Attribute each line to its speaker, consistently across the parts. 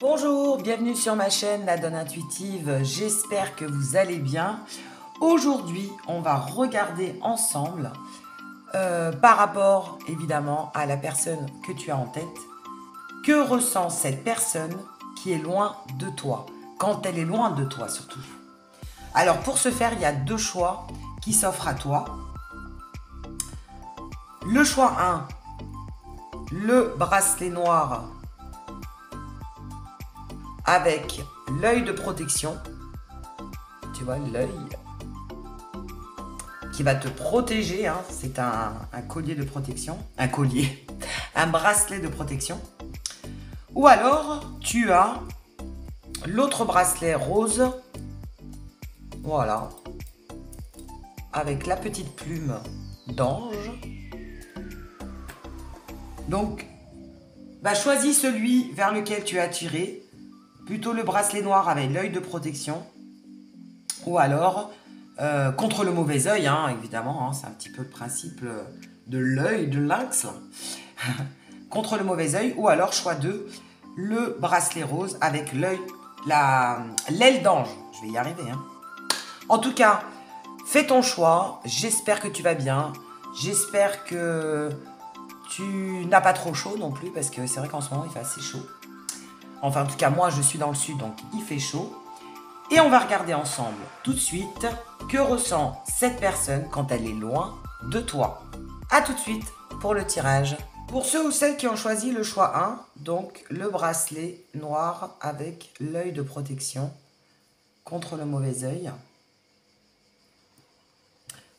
Speaker 1: Bonjour, bienvenue sur ma chaîne La Donne Intuitive, j'espère que vous allez bien. Aujourd'hui, on va regarder ensemble par rapport évidemment à la personne que tu as en tête, que ressent cette personne qui est loin de toi, quand elle est loin de toi surtout. Alors pour ce faire, il y a deux choix qui s'offrent à toi. Le choix 1, le bracelet noir avec l'œil de protection, tu vois l'œil qui va te protéger, hein. C'est un collier de protection, un bracelet de protection. Ou alors tu as l'autre bracelet rose, voilà, avec la petite plume d'ange. Donc, choisis celui vers lequel tu es attiré, plutôt le bracelet noir avec l'œil de protection, ou alors contre le mauvais œil, hein, évidemment, hein, c'est un petit peu le principe de l'œil, de lynx, contre le mauvais œil, ou alors choix 2, le bracelet rose avec l'œil, l'aile d'ange, je vais y arriver, hein. En tout cas, fais ton choix, j'espère que tu vas bien, j'espère que tu n'as pas trop chaud non plus, parce que c'est vrai qu'en ce moment il fait assez chaud. Enfin, en tout cas, moi je suis dans le sud, donc il fait chaud. Et on va regarder ensemble tout de suite que ressent cette personne quand elle est loin de toi. A tout de suite pour le tirage. Pour ceux ou celles qui ont choisi le choix 1, donc le bracelet noir avec l'œil de protection contre le mauvais œil.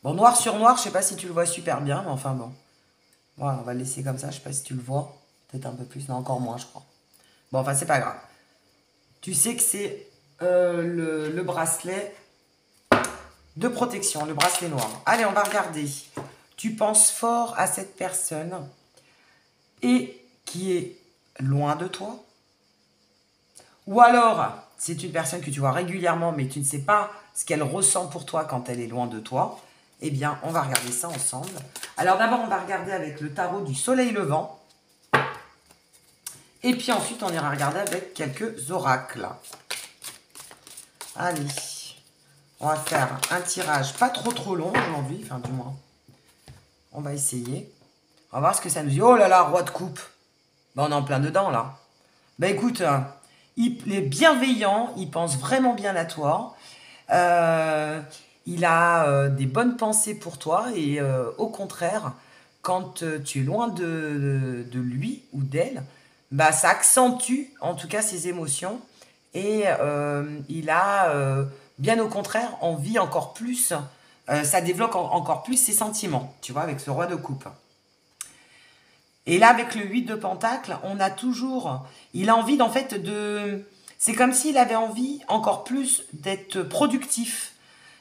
Speaker 1: Bon, noir sur noir, je sais pas si tu le vois super bien, mais enfin bon. Voilà, on va le laisser comme ça, je sais pas si tu le vois. Peut-être un peu plus, mais encore moins, je crois. Bon, enfin, c'est pas grave. Tu sais que c'est le bracelet de protection, le bracelet noir. Allez, on va regarder. Tu penses fort à cette personne et qui est loin de toi. Ou alors, c'est une personne que tu vois régulièrement, mais tu ne sais pas ce qu'elle ressent pour toi quand elle est loin de toi. Eh bien, on va regarder ça ensemble. Alors d'abord, on va regarder avec le tarot du soleil levant. Et puis ensuite, on ira regarder avec quelques oracles. Allez, on va faire un tirage pas trop long aujourd'hui, enfin du moins. On va essayer. On va voir ce que ça nous dit. Oh là là, roi de coupe. Ben, on est en plein dedans là. Ben écoute, il est bienveillant, il pense vraiment bien à toi. Il a des bonnes pensées pour toi et au contraire, quand tu es loin de lui ou d'elle, bah, ça accentue en tout cas ses émotions et il a bien au contraire envie encore plus, ça développe encore plus ses sentiments, tu vois, avec ce roi de coupe. Et là, avec le 8 de pentacle, on a toujours, il a envie en fait de, c'est comme s'il avait envie encore plus d'être productif.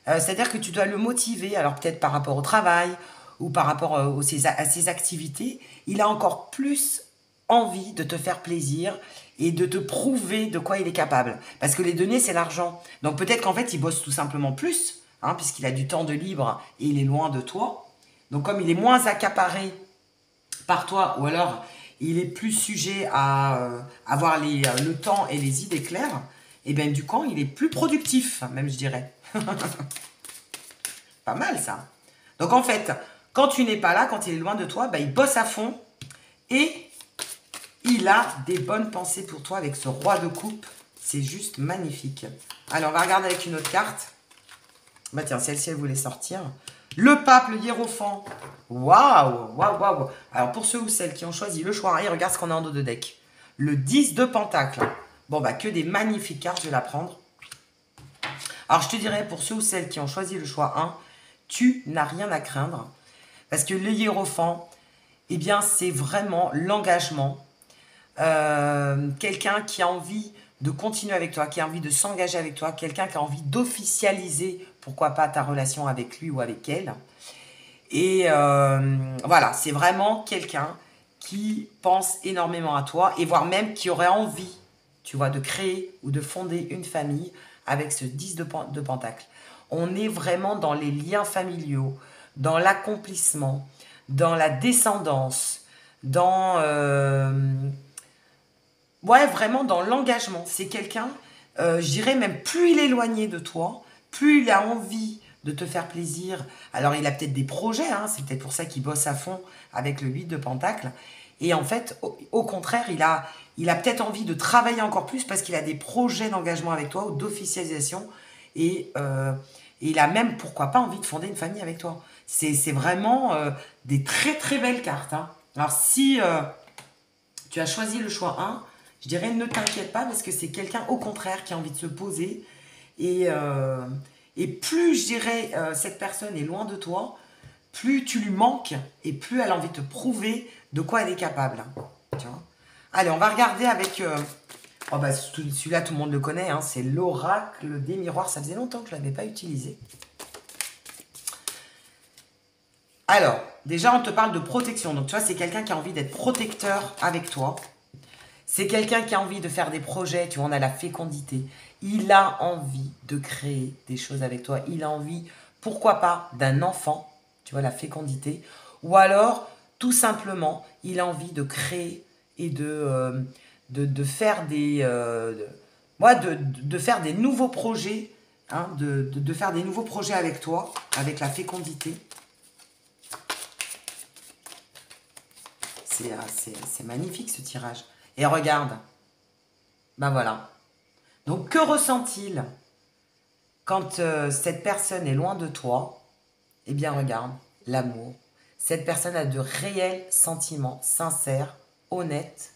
Speaker 1: C'est-à-dire que tu dois le motiver, alors peut-être par rapport au travail ou par rapport à ses activités, il a encore plus envie de te faire plaisir et de te prouver de quoi il est capable. Parce que les données, c'est l'argent. Donc peut-être qu'en fait, il bosse tout simplement plus, hein, puisqu'il a du temps de libre et il est loin de toi. Donc comme il est moins accaparé par toi, ou alors il est plus sujet à avoir le temps et les idées claires, et bien du coup, il est plus productif, même je dirais. Pas mal ça. Donc en fait, quand tu n'es pas là, quand il est loin de toi, il bosse à fond et il a des bonnes pensées pour toi avec ce roi de coupe. C'est juste magnifique. Alors on va regarder avec une autre carte. Bah tiens, celle-ci, elle voulait sortir. Le pape, le hiérophant. Waouh, waouh, waouh. Alors pour ceux ou celles qui ont choisi le choix 1, regarde ce qu'on a en dos de deck. Le 10 de pentacle. Bon, que des magnifiques cartes, je vais la prendre. Alors je te dirais, pour ceux ou celles qui ont choisi le choix 1, tu n'as rien à craindre. Parce que le hiérophant, eh bien, c'est vraiment l'engagement. Quelqu'un qui a envie de continuer avec toi, qui a envie de s'engager avec toi, quelqu'un qui a envie d'officialiser, pourquoi pas, ta relation avec lui ou avec elle. Et voilà, c'est vraiment quelqu'un qui pense énormément à toi et voire même qui aurait envie, tu vois, de créer ou de fonder une famille avec ce 10 de pentacle. On est vraiment dans les liens familiaux, dans l'accomplissement, dans la descendance, dans Ouais, vraiment dans l'engagement. C'est quelqu'un, je dirais même plus il est éloigné de toi, plus il a envie de te faire plaisir. Alors il a peut-être des projets, hein, c'est peut-être pour ça qu'il bosse à fond avec le 8 de Pentacle. Et en fait, au contraire, il a peut-être envie de travailler encore plus parce qu'il a des projets d'engagement avec toi ou d'officialisation. Et, et il a même, pourquoi pas, envie de fonder une famille avec toi. C'est vraiment des très très belles cartes, hein. Alors si tu as choisi le choix 1, je dirais ne t'inquiète pas parce que c'est quelqu'un au contraire qui a envie de se poser. Et, euh, et plus je dirais cette personne est loin de toi, plus tu lui manques et plus elle a envie de te prouver de quoi elle est capable. Tu vois. Allez, on va regarder avec... oh bah, celui-là, tout le monde le connaît, hein, c'est l'oracle des miroirs. Ça faisait longtemps que je ne l'avais pas utilisé. Alors, déjà, on te parle de protection. Donc, tu vois, c'est quelqu'un qui a envie d'être protecteur avec toi. C'est quelqu'un qui a envie de faire des projets. Tu vois, on a la fécondité. Il a envie de créer des choses avec toi. Il a envie, pourquoi pas, d'un enfant. Tu vois, la fécondité. Ou alors, tout simplement, il a envie de créer et de faire des... de faire des nouveaux projets. Hein, de faire des nouveaux projets avec toi, avec la fécondité. C'est magnifique ce tirage. Et regarde. Ben voilà. Donc que ressent-il quand cette personne est loin de toi? Eh bien regarde, l'amour. Cette personne a de réels sentiments sincères, honnêtes.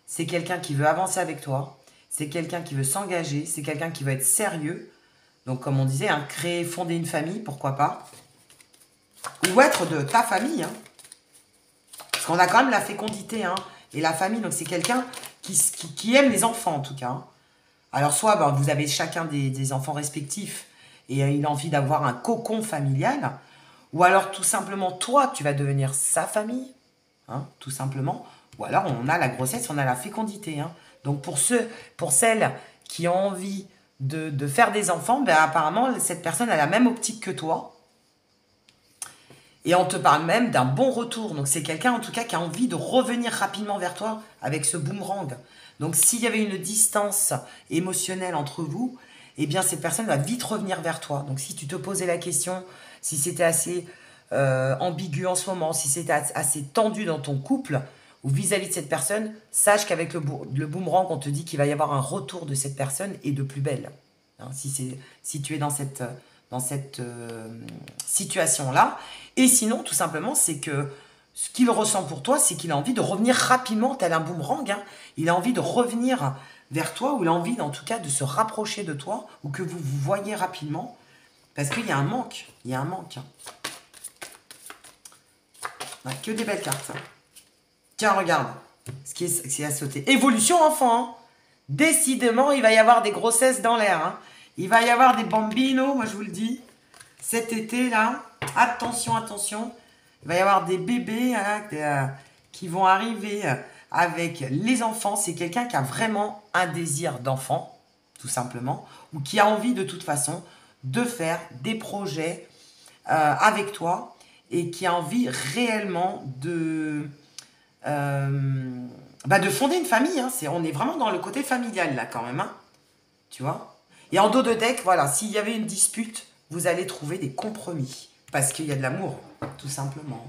Speaker 1: C'est quelqu'un qui veut avancer avec toi. C'est quelqu'un qui veut s'engager. C'est quelqu'un qui veut être sérieux. Donc comme on disait, hein, créer, fonder une famille, pourquoi pas. Ou être de ta famille, hein. Parce qu'on a quand même la fécondité, hein, et la famille. Donc, c'est quelqu'un qui aime les enfants, en tout cas, hein. Alors, soit ben, vous avez chacun des enfants respectifs et il a envie d'avoir un cocon familial. Ou alors, tout simplement, toi, tu vas devenir sa famille, hein, tout simplement. Ou alors, on a la grossesse, on a la fécondité, hein. Donc, pour celles qui ont envie de faire des enfants, ben, apparemment, cette personne a la même optique que toi. Et on te parle même d'un bon retour. Donc c'est quelqu'un en tout cas qui a envie de revenir rapidement vers toi avec ce boomerang. Donc s'il y avait une distance émotionnelle entre vous, eh bien cette personne va vite revenir vers toi. Donc si tu te posais la question, si c'était assez ambigu en ce moment, si c'était assez tendu dans ton couple ou vis-à-vis de cette personne, sache qu'avec le boomerang, on te dit qu'il va y avoir un retour de cette personne et de plus belle. Hein, si tu es dans cette situation-là. Et sinon, tout simplement, c'est que ce qu'il ressent pour toi, c'est qu'il a envie de revenir rapidement, tel un boomerang, hein. Il a envie de revenir vers toi, ou il a envie, en tout cas, de se rapprocher de toi, ou que vous vous voyez rapidement, parce qu'il y a un manque. Il y a un manque. Hein. Ouais, que des belles cartes. Hein. Tiens, regarde, ce qui a sauté. Évolution enfant. Hein. Décidément, il va y avoir des grossesses dans l'air. Hein. Il va y avoir des bambinos, moi je vous le dis. Cet été, là, attention, attention. Il va y avoir des bébés qui vont arriver avec les enfants. C'est quelqu'un qui a vraiment un désir d'enfant, tout simplement, ou qui a envie de toute façon de faire des projets avec toi et qui a envie réellement de fonder une famille. Hein. On est vraiment dans le côté familial, là, quand même. Hein. Tu vois? Et en dos de deck, voilà, s'il y avait une dispute, vous allez trouver des compromis. Parce qu'il y a de l'amour, tout simplement.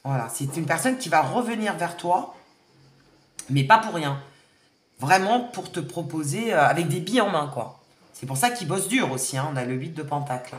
Speaker 1: Voilà, c'est une personne qui va revenir vers toi, mais pas pour rien. Vraiment pour te proposer avec des billes en main, quoi. C'est pour ça qu'il bosse dur aussi, hein. On a le 8 de Pentacle.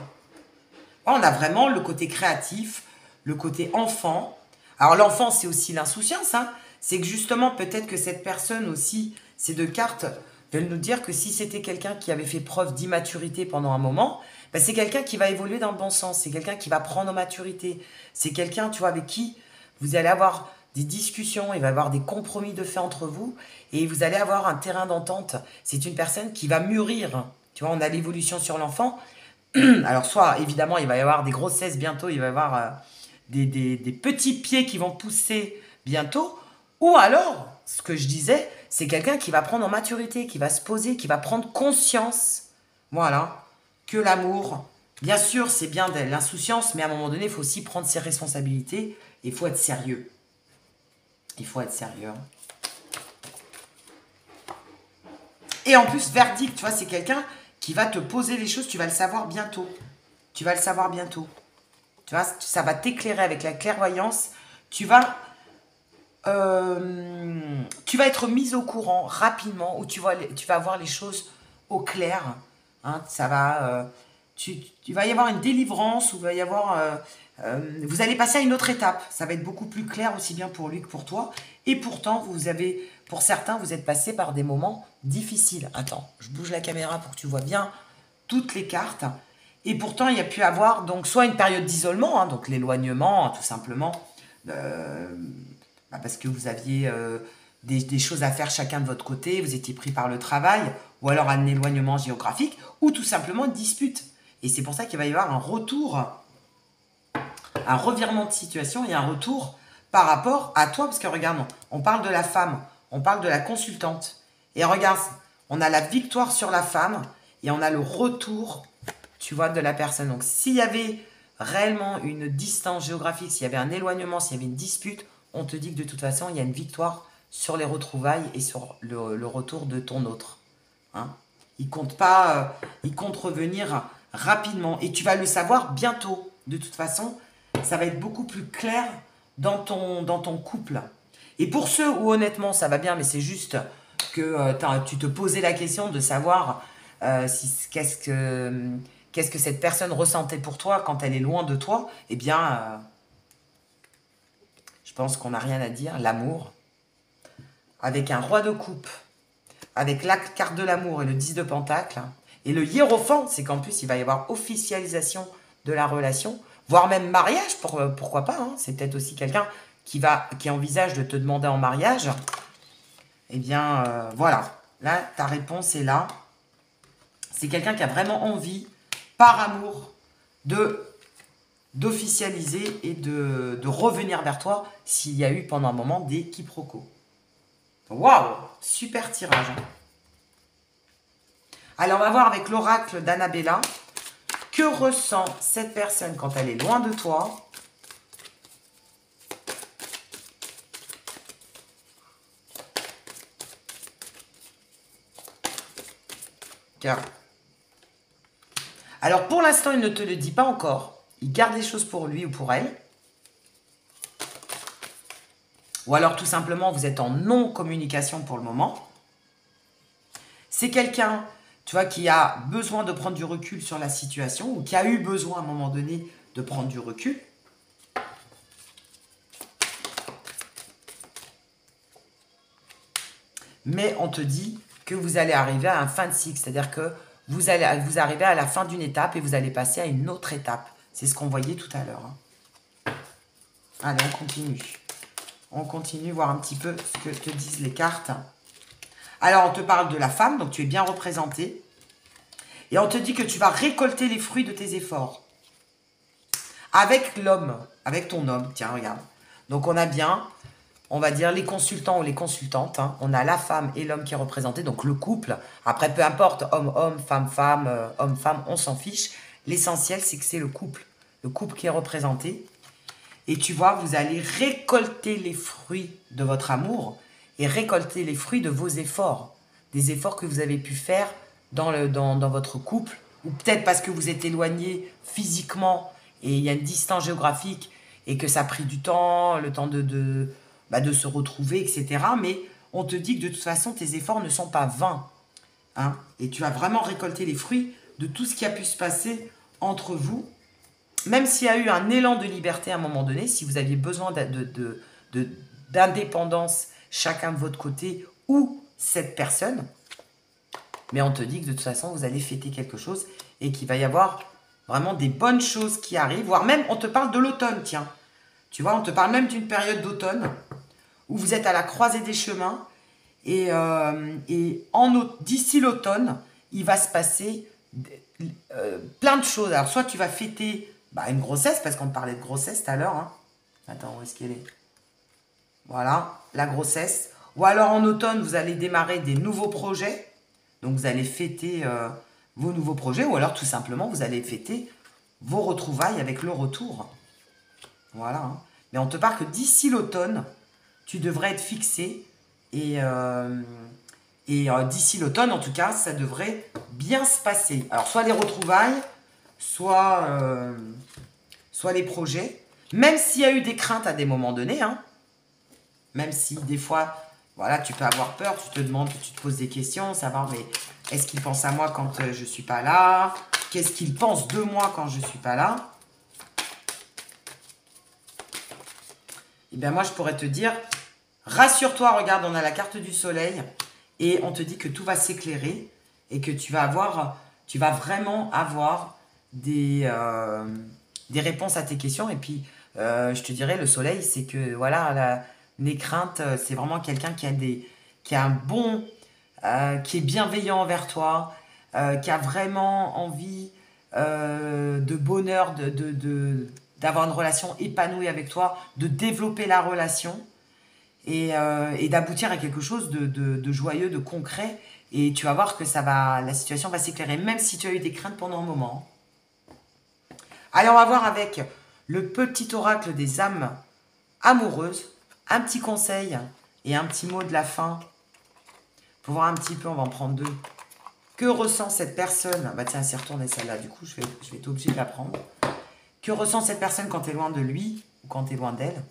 Speaker 1: On a vraiment le côté créatif, le côté enfant. Alors l'enfant, c'est aussi l'insouciance, hein. C'est que justement, peut-être que cette personne aussi, ces deux cartes veulent nous dire que si c'était quelqu'un qui avait fait preuve d'immaturité pendant un moment, ben c'est quelqu'un qui va évoluer dans le bon sens. C'est quelqu'un qui va prendre en maturité. C'est quelqu'un, tu vois, avec qui vous allez avoir des discussions, il va y avoir des compromis de fait entre vous et vous allez avoir un terrain d'entente. C'est une personne qui va mûrir. Tu vois, on a l'évolution sur l'enfant. Alors, soit, évidemment, il va y avoir des grossesses bientôt, il va y avoir des petits pieds qui vont pousser bientôt. Ou alors, ce que je disais, c'est quelqu'un qui va prendre en maturité, qui va se poser, qui va prendre conscience, voilà, que l'amour, bien sûr, c'est bien de l'insouciance, mais à un moment donné, il faut aussi prendre ses responsabilités et il faut être sérieux. Il faut être sérieux. Et en plus, verdict, tu vois, c'est quelqu'un qui va te poser les choses, tu vas le savoir bientôt. Tu vas le savoir bientôt. Tu vois, ça va t'éclairer avec la clairvoyance. Tu vas être mise au courant rapidement, où tu vas voir les choses au clair. Hein, ça va, tu vas y avoir une délivrance, ou va y avoir, vous allez passer à une autre étape. Ça va être beaucoup plus clair aussi bien pour lui que pour toi. Et pourtant, pour certains, vous êtes passé par des moments difficiles. Attends, je bouge la caméra pour que tu vois bien toutes les cartes. Et pourtant, il y a pu avoir donc soit une période d'isolement, hein, donc l'éloignement, tout simplement. Parce que vous aviez des choses à faire chacun de votre côté, vous étiez pris par le travail, ou alors un éloignement géographique, ou tout simplement une dispute. Et c'est pour ça qu'il va y avoir un retour, un revirement de situation et un retour par rapport à toi. Parce que regarde, on parle de la femme, on parle de la consultante. Et regarde, on a la victoire sur la femme et on a le retour, tu vois, de la personne. Donc s'il y avait réellement une distance géographique, s'il y avait un éloignement, s'il y avait une dispute, on te dit que de toute façon, il y a une victoire sur les retrouvailles et sur le retour de ton autre. Hein, il compte pas, il compte revenir rapidement. Et tu vas le savoir bientôt. De toute façon, ça va être beaucoup plus clair dans ton couple. Et pour ceux où honnêtement ça va bien, mais c'est juste que tu te posais la question de savoir qu'est-ce que cette personne ressentait pour toi quand elle est loin de toi, eh bien... je pense qu'on n'a rien à dire. L'amour, avec un roi de coupe, avec la carte de l'amour et le 10 de pentacle, et le hiérophant, c'est qu'en plus, il va y avoir officialisation de la relation, voire même mariage, pourquoi pas. Hein, c'est peut-être aussi quelqu'un qui envisage de te demander en mariage. Eh bien, voilà. Là, ta réponse est là. C'est quelqu'un qui a vraiment envie, par amour, d'officialiser et de revenir vers toi s'il y a eu pendant un moment des quiproquos. Waouh, super tirage. Alors, on va voir avec l'oracle d'Annabella. Que ressent cette personne quand elle est loin de toi? Car... alors, pour l'instant, il ne te le dit pas encore. Il garde les choses pour lui ou pour elle. Ou alors, tout simplement, vous êtes en non-communication pour le moment. C'est quelqu'un, tu vois, qui a besoin de prendre du recul sur la situation ou qui a eu besoin à un moment donné de prendre du recul. Mais on te dit que vous allez arriver à un fin de cycle, c'est-à-dire que vous arrivez à la fin d'une étape et vous allez passer à une autre étape. C'est ce qu'on voyait tout à l'heure. Allez, on continue. On continue, voir un petit peu ce que te disent les cartes. Alors, on te parle de la femme, donc tu es bien représentée. Et on te dit que tu vas récolter les fruits de tes efforts. Avec l'homme, avec ton homme. Tiens, regarde. Donc, on a bien, on va dire, les consultants ou les consultantes. Hein. On a la femme et l'homme qui est représenté, donc le couple. Après, peu importe, homme-homme, femme-femme, homme-femme, on s'en fiche. L'essentiel, c'est que c'est le couple qui est représenté. Et tu vois, vous allez récolter les fruits de votre amour et récolter les fruits de vos efforts. Des efforts que vous avez pu faire dans votre couple, ou peut-être parce que vous êtes éloigné physiquement et il y a une distance géographique et que ça a pris du temps, le temps de se retrouver, etc. Mais on te dit que de toute façon, tes efforts ne sont pas vains. Hein, et tu vas vraiment récolter les fruits de tout ce qui a pu se passer entre vous. Même s'il y a eu un élan de liberté à un moment donné, si vous aviez besoin d'indépendance chacun de votre côté ou cette personne, mais on te dit que de toute façon, vous allez fêter quelque chose et qu'il va y avoir vraiment des bonnes choses qui arrivent, voire même, on te parle de l'automne, tiens. Tu vois, on te parle même d'une période d'automne où vous êtes à la croisée des chemins et d'ici l'automne, il va se passer plein de choses. Alors, soit tu vas fêter une grossesse, parce qu'on parlait de grossesse tout à l'heure. Hein. Attends, où est-ce qu'elle est? Voilà, la grossesse. Ou alors en automne, vous allez démarrer des nouveaux projets. Donc, vous allez fêter vos nouveaux projets. Ou alors, tout simplement, vous allez fêter vos retrouvailles avec le retour. Voilà. Hein. Mais on te parle que d'ici l'automne, tu devrais être fixé. Et Et d'ici l'automne, en tout cas, ça devrait bien se passer. Alors, soit les retrouvailles, soit les projets. Même s'il y a eu des craintes à des moments donnés, hein, même si des fois, voilà, tu peux avoir peur, tu te demandes, tu te poses des questions, savoir, mais est-ce qu'il pense à moi quand je ne suis pas là? Qu'est-ce qu'il pense de moi quand je ne suis pas là? Eh bien, moi, je pourrais te dire, rassure-toi, regarde, on a la carte du soleil et on te dit que tout va s'éclairer et que tu vas vraiment avoir des réponses à tes questions. Et puis, je te dirais, le soleil, c'est que, voilà, les craintes, c'est vraiment quelqu'un qui a un bon, qui est bienveillant envers toi, qui a vraiment envie de bonheur, d'avoir une relation épanouie avec toi, de développer la relation et d'aboutir à quelque chose de joyeux, de concret. Et tu vas voir que la situation va s'éclairer, même si tu as eu des craintes pendant un moment. Allez, on va voir avec le petit oracle des âmes amoureuses, un petit conseil et un petit mot de la fin. Pour voir un petit peu, on va en prendre deux. Que ressent cette personne? Bah tiens, c'est retourné celle-là, du coup, je vais être obligé de la prendre. Que ressent cette personne quand tu es loin de lui ou quand tu es loin d'elle?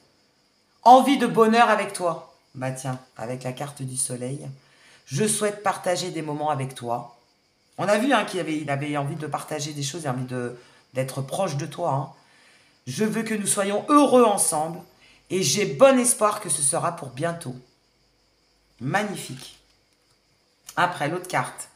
Speaker 1: Envie de bonheur avec toi. Bah tiens, avec la carte du soleil. Je souhaite partager des moments avec toi. On a vu hein, il avait envie de partager des choses et envie d'être proche de toi. Hein. Je veux que nous soyons heureux ensemble et j'ai bon espoir que ce sera pour bientôt. Magnifique. Après, l'autre carte.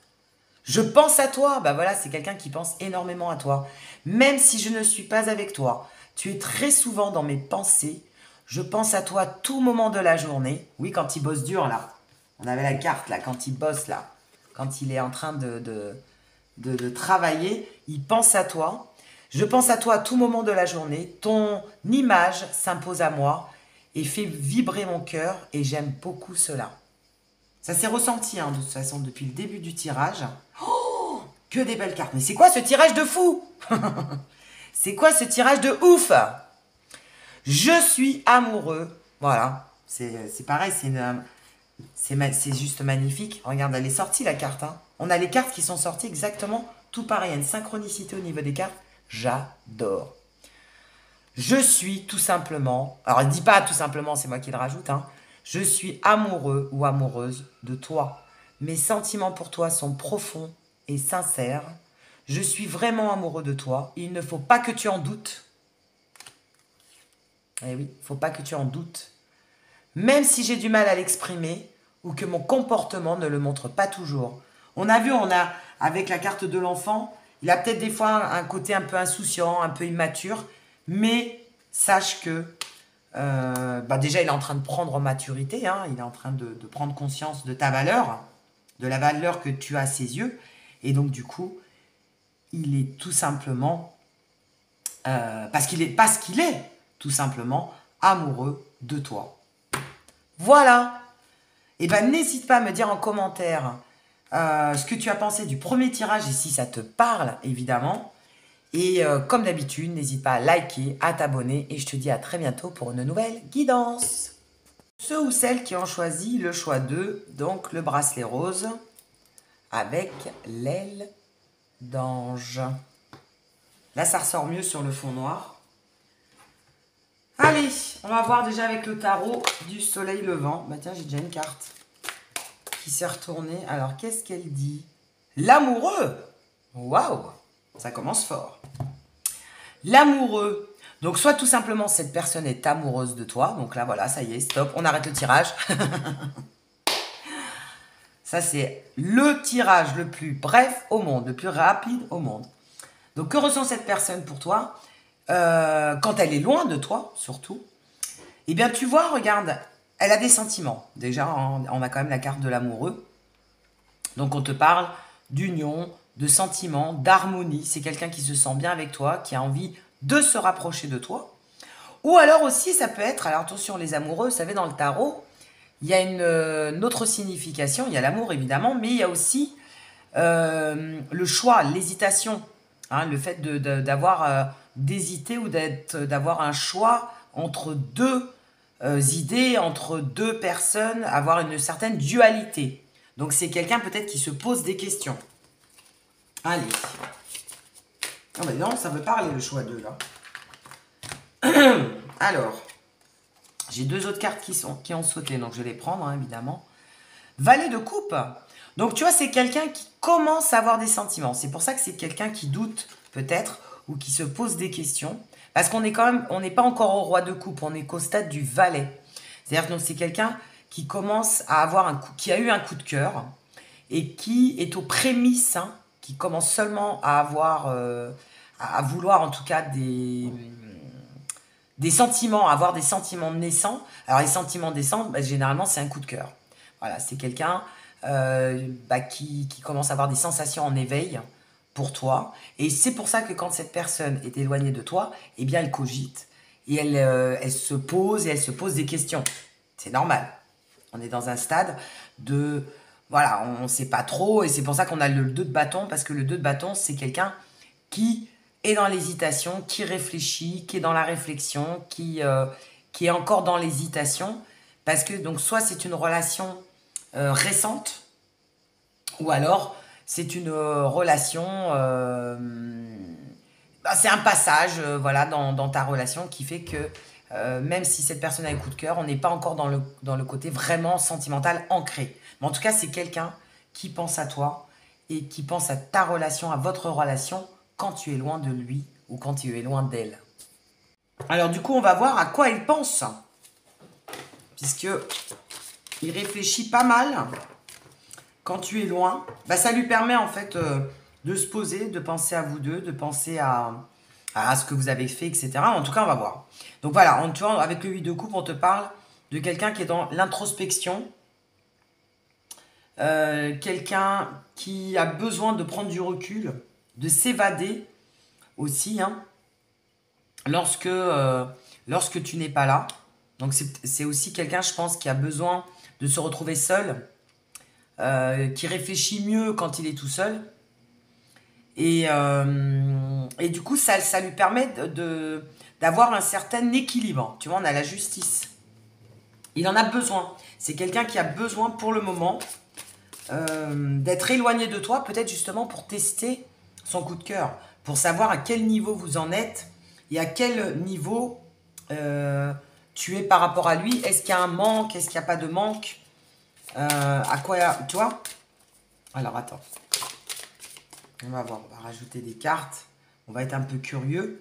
Speaker 1: Je pense à toi. Bah voilà, c'est quelqu'un qui pense énormément à toi. Même si je ne suis pas avec toi, tu es très souvent dans mes pensées. Je pense à toi tout moment de la journée. Oui, quand il bosse dur, là. On avait la carte, là, quand il bosse, là. Quand il est en train de travailler, il pense à toi. Je pense à toi à tout moment de la journée. Ton image s'impose à moi et fait vibrer mon cœur et j'aime beaucoup cela. Ça s'est ressenti, hein, de toute façon, depuis le début du tirage. Oh, que des belles cartes. Mais c'est quoi ce tirage de fou? C'est quoi ce tirage de ouf? Je suis amoureux. Voilà. C'est pareil, c'est juste magnifique. Regarde, elle est sortie la carte. Hein. On a les cartes qui sont sorties exactement tout pareil. Il y a une synchronicité au niveau des cartes. J'adore. Je suis tout simplement... Alors, il ne dit pas tout simplement, c'est moi qui le rajoute. Hein. Je suis amoureux ou amoureuse de toi. Mes sentiments pour toi sont profonds et sincères. Je suis vraiment amoureux de toi. Il ne faut pas que tu en doutes. Eh oui, il ne faut pas que tu en doutes. Même si j'ai du mal à l'exprimer ou que mon comportement ne le montre pas toujours. On a vu, avec la carte de l'enfant, il a peut-être des fois un côté un peu insouciant, un peu immature, mais sache que déjà il est en train de prendre en maturité, hein, il est en train de prendre conscience de ta valeur, de la valeur que tu as à ses yeux, et donc du coup, il est tout simplement, parce qu'il est tout simplement amoureux de toi. Voilà. Et ben n'hésite pas à me dire en commentaire ce que tu as pensé du premier tirage et si ça te parle, évidemment. Et comme d'habitude, n'hésite pas à liker, à t'abonner et je te dis à très bientôt pour une nouvelle guidance. Ceux ou celles qui ont choisi le choix 2, donc le bracelet rose avec l'aile d'ange. Là, ça ressort mieux sur le fond noir. Allez, on va voir déjà avec le tarot du soleil levant. Bah tiens, j'ai déjà une carte qui s'est retournée. Alors, qu'est-ce qu'elle dit? L'amoureux. Waouh, ça commence fort. L'amoureux. Donc, soit tout simplement, cette personne est amoureuse de toi. Donc là, voilà, ça y est, stop, on arrête le tirage. Ça, c'est le tirage le plus bref au monde, le plus rapide au monde. Donc, que ressent cette personne pour toi quand elle est loin de toi, surtout? Eh bien, tu vois, regarde, elle a des sentiments. Déjà, on a quand même la carte de l'amoureux. Donc, on te parle d'union, de sentiments, d'harmonie. C'est quelqu'un qui se sent bien avec toi, qui a envie de se rapprocher de toi. Ou alors aussi, ça peut être, alors attention, les amoureux, vous savez, dans le tarot, il y a une autre signification. Il y a l'amour, évidemment, mais il y a aussi le choix, l'hésitation. Hein, le fait d'hésiter ou d'avoir un choix entre deux idées, entre deux personnes, avoir une certaine dualité. Donc, c'est quelqu'un peut-être qui se pose des questions. Allez. Ah ben non, ça veut parler le choix 2 là. Alors, j'ai 2 autres cartes qui ont sauté, donc je vais les prendre, hein, évidemment. Valet de coupe. Donc, tu vois, c'est quelqu'un qui commence à avoir des sentiments. C'est pour ça que c'est quelqu'un qui doute, peut-être, ou qui se pose des questions. Parce qu'on est quand même, on n'est pas encore au roi de coupe, on est qu'au stade du valet. C'est-à-dire que c'est quelqu'un qui commence à avoir qui a eu un coup de cœur et qui est aux prémices, hein, qui commence seulement à avoir, à vouloir en tout cas des sentiments, avoir des sentiments naissants. Alors les sentiments naissants, bah, généralement c'est un coup de cœur. Voilà, c'est quelqu'un qui commence à avoir des sensations en éveil pour toi. Et c'est pour ça que quand cette personne est éloignée de toi, eh bien elle cogite et elle se pose des questions. C'est normal. On est dans un stade de... Voilà, on ne sait pas trop et c'est pour ça qu'on a le 2 de bâton parce que le 2 de bâton, c'est quelqu'un qui est dans l'hésitation, qui réfléchit, qui est dans la réflexion, qui est encore dans l'hésitation parce que donc soit c'est une relation récente ou alors c'est une relation... c'est un passage voilà, dans ta relation qui fait que même si cette personne a un coup de cœur, on n'est pas encore dans le côté vraiment sentimental ancré. Mais en tout cas, c'est quelqu'un qui pense à toi et qui pense à ta relation, à votre relation, quand tu es loin de lui ou quand tu es loin d'elle. Alors du coup, on va voir à quoi il pense. Puisque il réfléchit pas mal quand tu es loin. Bah, ça lui permet en fait de se poser, de penser à vous deux, de penser à ce que vous avez fait, etc. En tout cas, on va voir. Donc voilà, tu vois, avec le 8 de coupe, on te parle de quelqu'un qui est dans l'introspection. Quelqu'un qui a besoin de prendre du recul, de s'évader aussi, hein, lorsque tu n'es pas là. Donc c'est aussi quelqu'un, je pense, qui a besoin de se retrouver seul, qui réfléchit mieux quand il est tout seul. Et du coup, ça lui permet d'avoir un certain équilibre. Tu vois, on a la justice. Il en a besoin. C'est quelqu'un qui a besoin pour le moment d'être éloigné de toi, peut-être justement pour tester son coup de cœur, pour savoir à quel niveau vous en êtes et à quel niveau tu es par rapport à lui. Est-ce qu'il y a un manque? Est-ce qu'il n'y a pas de manque? À quoi, tu vois? Alors, attends. On va voir, on va rajouter des cartes. On va être un peu curieux.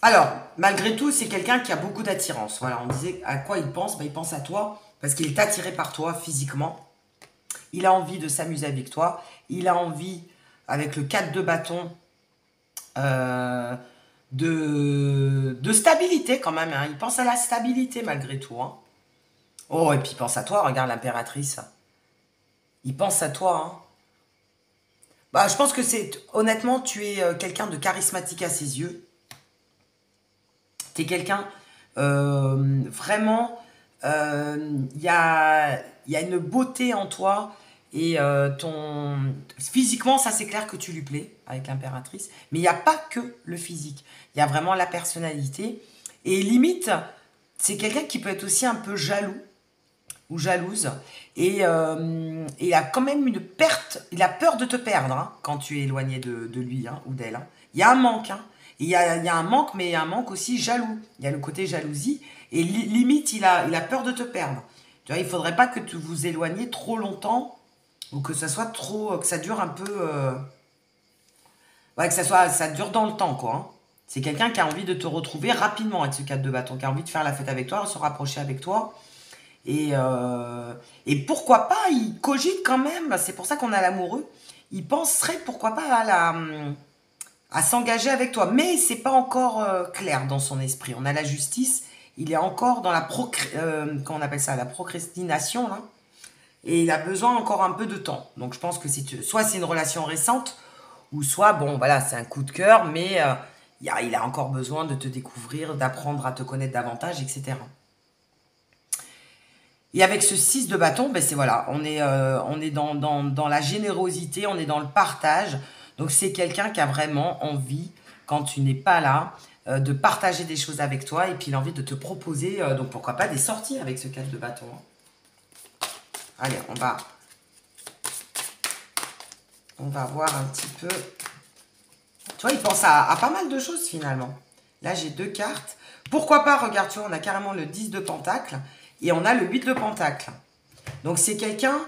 Speaker 1: Alors, malgré tout, c'est quelqu'un qui a beaucoup d'attirance. Voilà, on disait à quoi il pense. Ben, il pense à toi parce qu'il est attiré par toi physiquement. Il a envie de s'amuser avec toi. Il a envie, avec le 4 de bâton, de stabilité quand même. Hein. Il pense à la stabilité malgré tout. Hein. Oh, et puis il pense à toi. Regarde l'impératrice. Il pense à toi. Hein. Bah, je pense que honnêtement, tu es quelqu'un de charismatique à ses yeux. Tu es quelqu'un vraiment... Il y a une beauté en toi et physiquement, ça c'est clair que tu lui plais avec l'impératrice. Mais il n'y a pas que le physique. Il y a vraiment la personnalité. Et limite, c'est quelqu'un qui peut être aussi un peu jaloux ou jalouse. Et il a quand même une perte. Il a peur de te perdre hein, quand tu es éloigné de lui hein, ou d'elle. Hein. Il y a un manque. Hein. Il y a un manque, mais il y a un manque aussi jaloux. Il y a le côté jalousie. Et limite, il a peur de te perdre. Tu vois, il ne faudrait pas que tu vous éloigniez trop longtemps ou que ça soit trop... que ça dure un peu... ouais, que ça dure dans le temps, quoi. Hein. C'est quelqu'un qui a envie de te retrouver rapidement avec ce 4 de bâton, qui a envie de faire la fête avec toi, de se rapprocher avec toi. Et pourquoi pas, il cogite quand même. C'est pour ça qu'on a l'amoureux. Il penserait, pourquoi pas, à s'engager avec toi. Mais c'est pas encore clair dans son esprit. On a la justice. Il est encore dans la comment on appelle ça, la procrastination, là. Et il a besoin encore un peu de temps. Donc je pense que soit c'est une relation récente, ou soit, bon, voilà, c'est un coup de cœur, mais il a encore besoin de te découvrir, d'apprendre à te connaître davantage, etc. Et avec ce 6 de bâton, ben c'est voilà, on est dans la générosité, on est dans le partage. Donc c'est quelqu'un qui a vraiment envie, quand tu n'es pas là, de partager des choses avec toi et puis il a envie de te proposer, donc pourquoi pas des sorties avec ce 4 de bâton. Hein. Allez, on va voir un petit peu. Tu vois, il pense à pas mal de choses finalement. Là, j'ai 2 cartes. Pourquoi pas, regarde, tu vois, on a carrément le 10 de pentacle et on a le 8 de pentacle. Donc, c'est quelqu'un,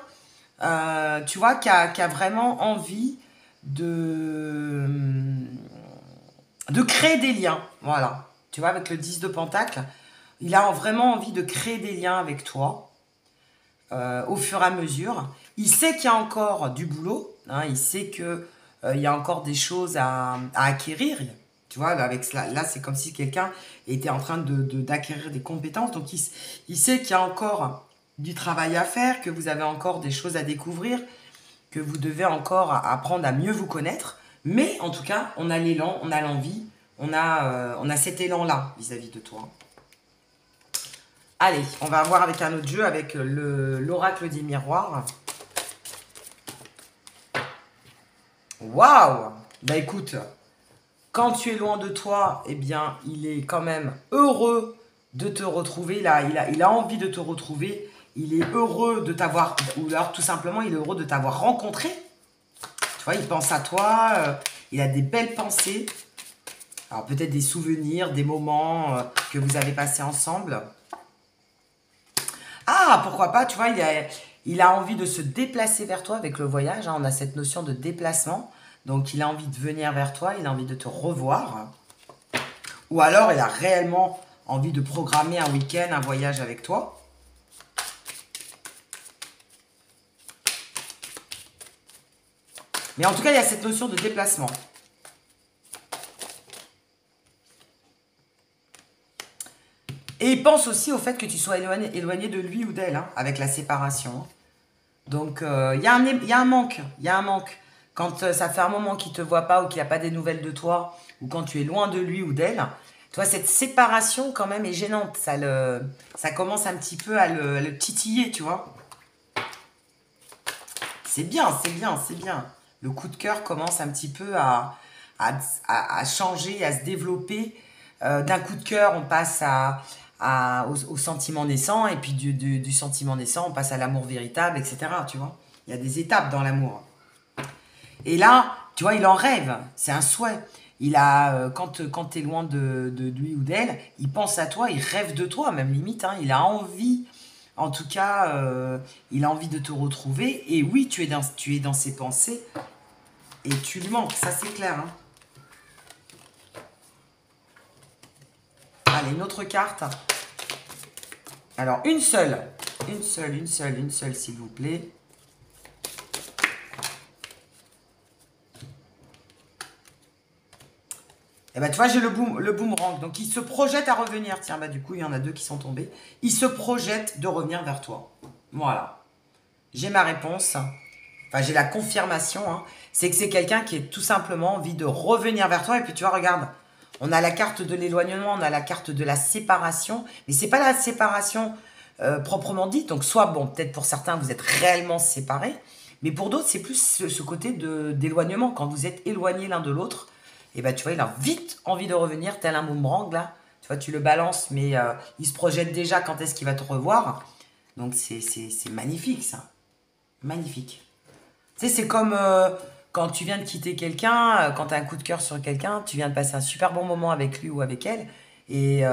Speaker 1: tu vois, qui a vraiment envie de créer des liens. Voilà. Tu vois, avec le 10 de pentacle, il a vraiment envie de créer des liens avec toi au fur et à mesure. Il sait qu'il y a encore du boulot. Hein, il sait que il y a encore des choses à acquérir. Tu vois, avec là c'est comme si quelqu'un était en train d'acquérir des compétences. Donc, il sait qu'il y a encore du travail à faire, que vous avez encore des choses à découvrir, que vous devez encore apprendre à mieux vous connaître. Mais en tout cas, on a l'élan, on a l'envie, on a cet élan-là vis-à-vis de toi. Allez, on va voir avec un autre jeu, avec l'oracle des miroirs. Waouh! Bah écoute, quand tu es loin de toi, eh bien, il est quand même heureux de te retrouver. Il a envie de te retrouver. Il est heureux de t'avoir, ou alors tout simplement, il est heureux de t'avoir rencontré. Tu vois, il pense à toi, il a des belles pensées. Alors peut-être des souvenirs, des moments que vous avez passés ensemble. Ah, pourquoi pas, tu vois, il a envie de se déplacer vers toi avec le voyage. Hein, on a cette notion de déplacement. Donc, il a envie de venir vers toi, il a envie de te revoir. Ou alors, il a réellement envie de programmer un week-end, un voyage avec toi. Mais en tout cas, il y a cette notion de déplacement. Et il pense aussi au fait que tu sois éloigné de lui ou d'elle, hein, avec la séparation. Donc, il y a un manque. Il y a un manque. Quand ça fait un moment qu'il ne te voit pas ou qu'il n'a pas des nouvelles de toi, ou quand tu es loin de lui ou d'elle, tu vois, cette séparation quand même est gênante. Ça commence un petit peu à le titiller, tu vois. C'est bien, c'est bien, c'est bien. Le coup de cœur commence un petit peu à changer, à se développer. D'un coup de cœur, on passe au sentiment naissant, et puis du sentiment naissant, on passe à l'amour véritable, etc. Tu vois, il y a des étapes dans l'amour. Et là, tu vois, il en rêve, c'est un souhait. Quand tu es loin de lui ou d'elle, il pense à toi, il rêve de toi, même limite. Hein, il a envie, en tout cas, il a envie de te retrouver. Et oui, tu es dans ses pensées et tu lui manques, ça c'est clair. Hein. Allez, une autre carte. Alors, une seule, s'il vous plaît. Et bah, tu vois, j'ai le boomerang. Donc, il se projette à revenir. Tiens, bah, du coup, il y en a 2 qui sont tombés. Il se projette de revenir vers toi. Voilà. J'ai ma réponse. Enfin, j'ai la confirmation. Hein. C'est que c'est quelqu'un qui est tout simplement envie de revenir vers toi. Et puis, tu vois, regarde. On a la carte de l'éloignement, on a la carte de la séparation. Mais c'est pas la séparation proprement dite. Donc, soit, bon, peut-être pour certains, vous êtes réellement séparés. Mais pour d'autres, c'est plus ce côté d'éloignement. Quand vous êtes éloignés l'un de l'autre, et ben tu vois, il a vite envie de revenir, tel un boomerang là. Tu vois, tu le balances, mais il se projette déjà quand est-ce qu'il va te revoir. Donc c'est magnifique ça. Magnifique. Tu sais, c'est comme quand tu viens de quitter quelqu'un, quand tu as un coup de cœur sur quelqu'un, tu viens de passer un super bon moment avec lui ou avec elle, et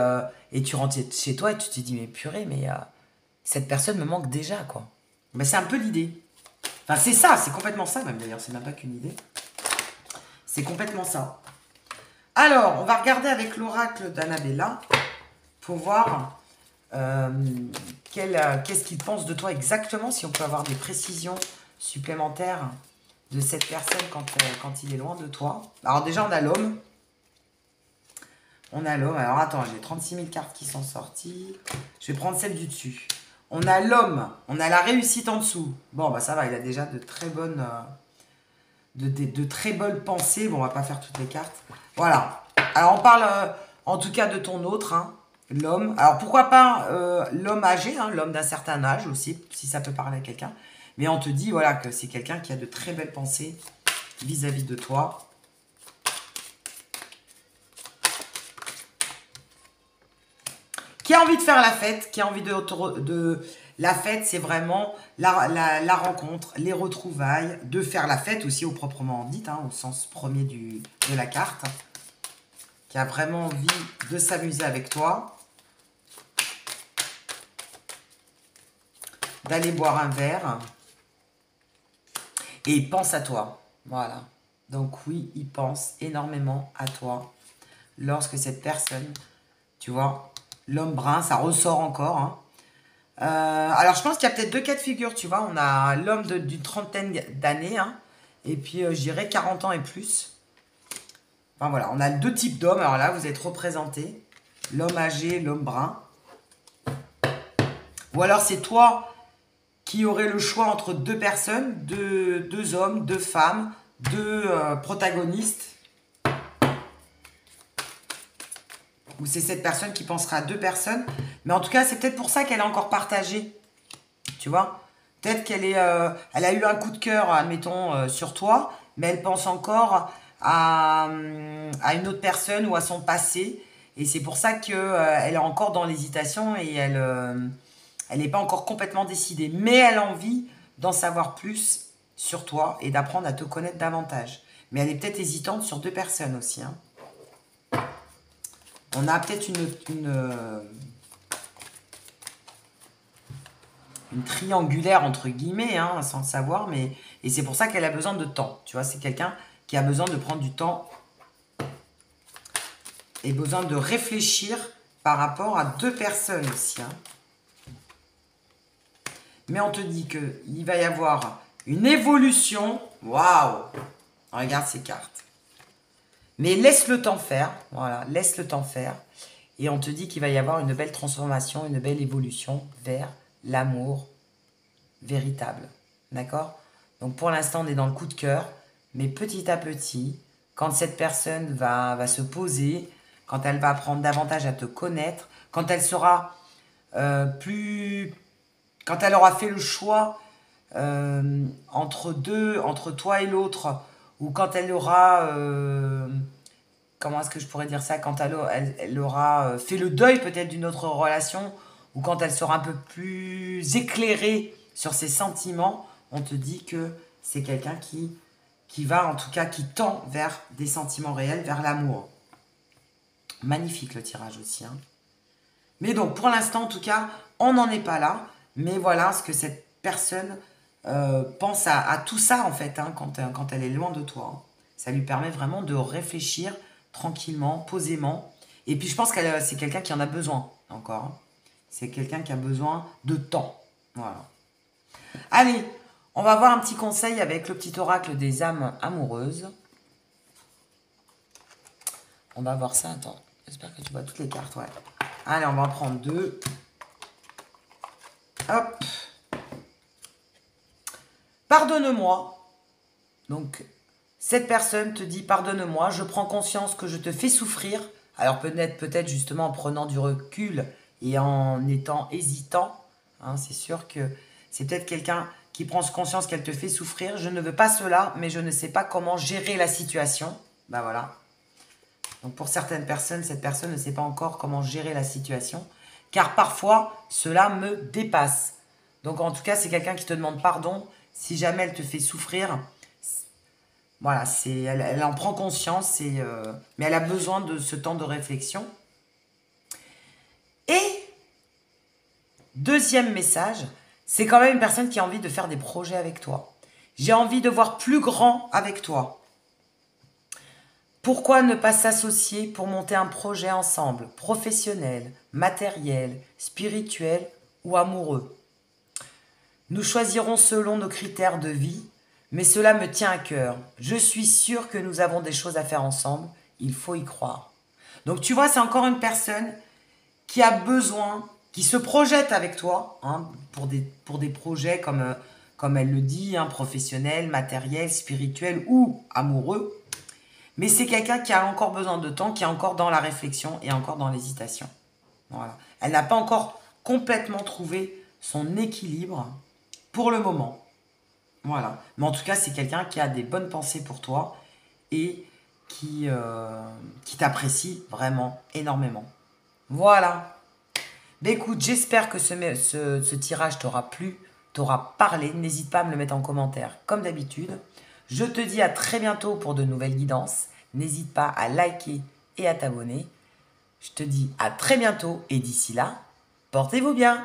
Speaker 1: tu rentres chez toi et tu te dis, mais purée, mais cette personne me manque déjà, quoi. Ben, c'est un peu l'idée. Enfin, c'est ça, c'est complètement ça même d'ailleurs, c'est même pas qu'une idée. C'est complètement ça. Alors, on va regarder avec l'oracle d'Annabella pour voir qu'est-ce qu'il pense de toi exactement, si on peut avoir des précisions supplémentaires de cette personne quand il est loin de toi. Alors déjà, on a l'homme. On a l'homme. Alors attends, j'ai 36 000 cartes qui sont sorties. Je vais prendre celle du dessus. On a l'homme. On a la réussite en dessous. Bon, bah ça va, il a déjà de très bonnes... de très bonnes pensées. Bon, on va pas faire toutes les cartes. Voilà. Alors, on parle en tout cas de ton autre, hein, l'homme. Alors, pourquoi pas l'homme âgé, hein, l'homme d'un certain âge aussi, si ça peut parler à quelqu'un. Mais on te dit, voilà, que c'est quelqu'un qui a de très belles pensées vis-à-vis de toi. Qui a envie de faire la fête, qui a envie La fête, c'est vraiment la rencontre, les retrouvailles, de faire la fête aussi au proprement dit, hein, au sens premier de la carte, qui a vraiment envie de s'amuser avec toi, d'aller boire un verre, et il pense à toi. Voilà. Donc oui, il pense énormément à toi lorsque cette personne, tu vois, l'homme brun, ça ressort encore, hein. Alors, je pense qu'il y a peut-être deux cas de figure, tu vois. On a l'homme d'une trentaine d'années, hein, et puis, je dirais 40 ans et plus. Enfin, voilà, on a deux types d'hommes. Alors là, vous êtes représentés. L'homme âgé, l'homme brun. Ou alors, c'est toi qui aurais le choix entre deux personnes, deux hommes, deux femmes, deux protagonistes. Ou c'est cette personne qui pensera à deux personnes. Mais en tout cas, c'est peut-être pour ça qu'elle est encore partagée. Tu vois, peut-être qu'elle elle a eu un coup de cœur, admettons, sur toi, mais elle pense encore à une autre personne ou à son passé. Et c'est pour ça qu'elle est encore dans l'hésitation et elle n'est pas encore complètement décidée. Mais elle a envie d'en savoir plus sur toi et d'apprendre à te connaître davantage. Mais elle est peut-être hésitante sur deux personnes aussi, hein. On a peut-être une triangulaire entre guillemets, hein, sans le savoir, mais et c'est pour ça qu'elle a besoin de temps. Tu vois, c'est quelqu'un qui a besoin de prendre du temps et besoin de réfléchir par rapport à deux personnes aussi, hein. Mais on te dit qu'il va y avoir une évolution. Waouh! Regarde ces cartes. Mais laisse le temps faire. Voilà, laisse le temps faire. Et on te dit qu'il va y avoir une belle transformation, une belle évolution vers l'amour véritable. D'accord? Donc pour l'instant, on est dans le coup de cœur. Mais petit à petit, quand cette personne va se poser, quand elle va apprendre davantage à te connaître, quand elle sera quand elle aura fait le choix entre toi et l'autre, ou quand elle aura, comment est-ce que je pourrais dire ça, quand elle aura fait le deuil peut-être d'une autre relation, ou quand elle sera un peu plus éclairée sur ses sentiments, on te dit que c'est quelqu'un qui va, en tout cas, qui tend vers des sentiments réels, vers l'amour. Magnifique le tirage aussi, hein. Mais donc, pour l'instant, en tout cas, on n'en est pas là. Mais voilà ce que cette personne pense à tout ça, en fait, hein, quand elle est loin de toi, hein. Ça lui permet vraiment de réfléchir tranquillement, posément. Et puis, je pense que c'est quelqu'un qui en a besoin, encore, hein. C'est quelqu'un qui a besoin de temps. Voilà. Allez, on va voir un petit conseil avec le petit oracle des âmes amoureuses. On va voir ça, attends. J'espère que tu vois toutes les cartes, ouais. Allez, on va en prendre deux. Hop. Pardonne-moi. Donc, cette personne te dit pardonne-moi, je prends conscience que je te fais souffrir. Alors peut-être justement en prenant du recul et en étant hésitant, hein, c'est sûr que c'est peut-être quelqu'un qui prend conscience qu'elle te fait souffrir. Je ne veux pas cela, mais je ne sais pas comment gérer la situation. Ben voilà. Donc pour certaines personnes, cette personne ne sait pas encore comment gérer la situation, car parfois, cela me dépasse. Donc en tout cas, c'est quelqu'un qui te demande pardon si jamais elle te fait souffrir. Voilà, elle en prend conscience, mais elle a besoin de ce temps de réflexion. Et, deuxième message, c'est quand même une personne qui a envie de faire des projets avec toi. J'ai envie de voir plus grand avec toi. Pourquoi ne pas s'associer pour monter un projet ensemble, professionnel, matériel, spirituel ou amoureux? Nous choisirons selon nos critères de vie, mais cela me tient à cœur. Je suis sûre que nous avons des choses à faire ensemble, il faut y croire. Donc tu vois, c'est encore une personne qui a besoin, qui se projette avec toi, hein, pour des projets comme elle le dit, hein, professionnels, matériels, spirituels ou amoureux. Mais c'est quelqu'un qui a encore besoin de temps, qui est encore dans la réflexion et encore dans l'hésitation. Voilà. Elle n'a pas encore complètement trouvé son équilibre pour le moment. Voilà. Mais en tout cas, c'est quelqu'un qui a des bonnes pensées pour toi et qui t'apprécie vraiment énormément. Voilà. Ben écoute, j'espère que ce tirage t'aura plu, t'aura parlé. N'hésite pas à me le mettre en commentaire, comme d'habitude. Je te dis à très bientôt pour de nouvelles guidances. N'hésite pas à liker et à t'abonner. Je te dis à très bientôt et d'ici là, portez-vous bien.